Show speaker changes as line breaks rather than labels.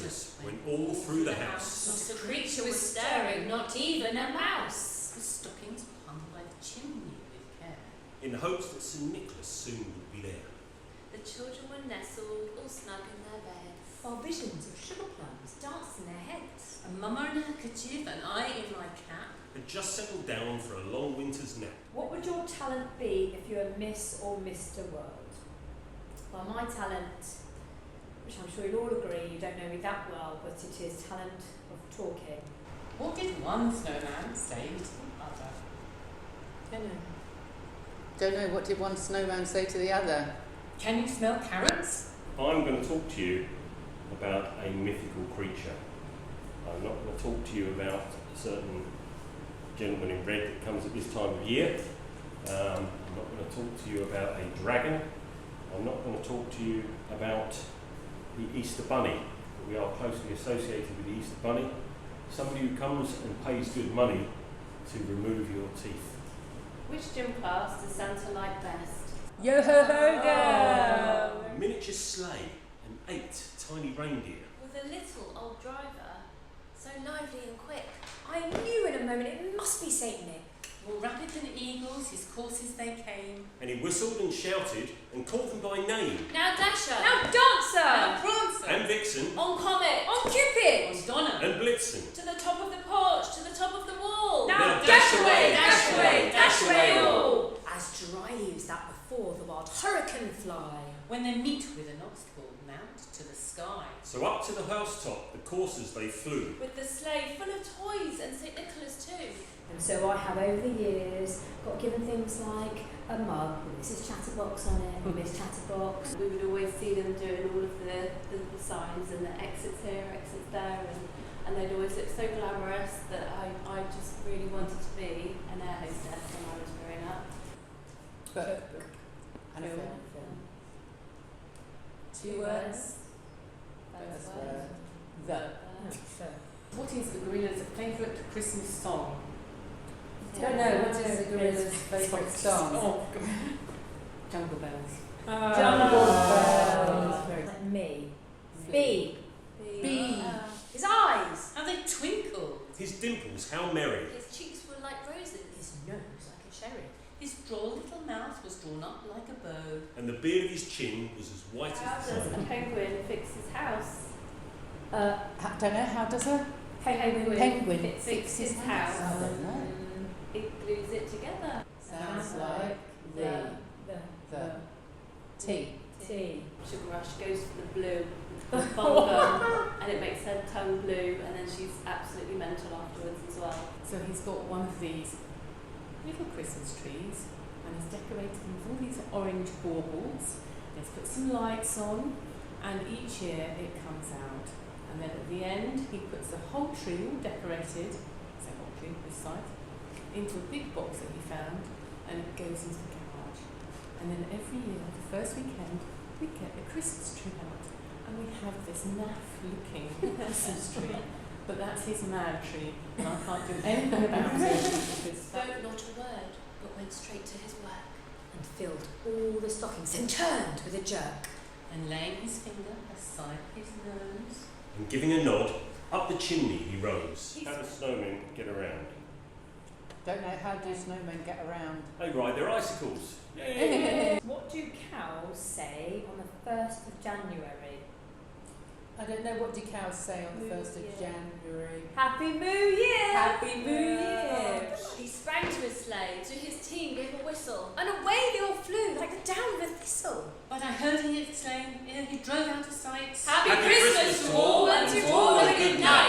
Christmas went all through the house.
Not a creature was stirring, not even a mouse.
The stockings were hung by the chimney with care,
In the hopes that St. Nicholas soon would be there.
The children were nestled, all snug in their beds,
while visions of sugar plums danced in their heads.
a mummer in her kerchief and I in my cap.
Had just settled down for a long winter's nap.
What would your talent be if you were Miss or Mr. World? Well, my talent, which I'm sure you'll all agree you don't know me that well, but it is talent of talking.
What did one snowman say to the other?
Don't know, what did one snowman say to the other?
Can you smell carrots?
I'm going to talk to you about a mythical creature. I'm not going to talk to you about a certain gentleman in red that comes at this time of year. I'm not going to talk to you about a dragon. I'm not going to talk to you about the Easter Bunny. We are closely associated with the Easter Bunny. Somebody who comes and pays good money to remove your teeth.
Which gym class does Santa like best?
Yo-ho-ho-go!
A miniature sleigh and 8 tiny reindeer.
With a little old driver, so lively and quick.
I knew in a moment it must be Saint Nick.
More rapid than eagles, his coursers they came.
And he whistled and shouted and called them by name.
Now Dasher!
Now Dancer!
Now Prancer!
And Vixen.
On Comet!
On Cupid!
On Donner!
And Blitzen.
To the top of the porch, to the top of the wall!
Now
dash away,
dash away, dash away
all!
As dry leaves that before the wild hurricane fly.
When they meet with an obstacle, mount to the sky.
So up to the housetop the coursers they flew.
With the sleigh full of toys and St. Nicholas too.
And so I have over the years got given things like a mug with Mrs. Chatterbox on it, and Miss Chatterbox.
We would always see them doing all of the signs and the exits here, exits there, and they'd always look so glamorous that I just really wanted to be an air hostess when I was growing up.
Book. And a
Film.
film.
2 words.
First
word.
word.
The.
What is the gorilla's favourite Christmas song?
Don't know, what is the gorilla's favourite song?
Oh, God. Jungle Bells.
Jungle
Bells.
Bells. Like me. B.
B.
His eyes.
How they twinkle.
His dimples, how merry.
His cheeks were like roses.
His nose like a cherry.
His droll little mouth was drawn up like a bow.
And the beard of his chin was as white
How
as the
does a
sun.
penguin fix his house?
Don't know, how does a penguin
fix his house.
I don't know.
It glues it together.
Sounds like the T.
T.
Sugar Rush goes for the blue, the bum and it makes her tongue blue, and then she's absolutely mental afterwards as well.
So he's got one of these little Christmas trees and he's decorated them with all these orange baubles. He's put some lights on, and each year it comes out. And then at the end he puts the whole tree, all decorated, so whole tree this side, into a big box that he found, and it goes into the garage. And then every year, the first weekend, we get the Christmas tree out, and we have this naff-looking Christmas tree. But that's his mad tree, and I can't do anything about it.
Spoke not a word, but went straight to his work.
And filled all the stockings, then turned with a jerk.
And laying his finger aside his nose.
And giving a nod, up the chimney he rose. How do snowmen get around?
Don't know, how do snowmen get around?
They ride their icicles. Yay!
What do cows say on the 1st of January?
I don't know, what do cows say on the
Moo
1st of
Year.
January?
Happy Moo Year!
Happy Moo Year!
He sprang to his sleigh, to his team gave a whistle.
And away they all flew like the down of a thistle.
But I heard he exclaim, ere he drove out of sight.
Happy
Happy
Christmas
Christmas
to all, and to all a good night.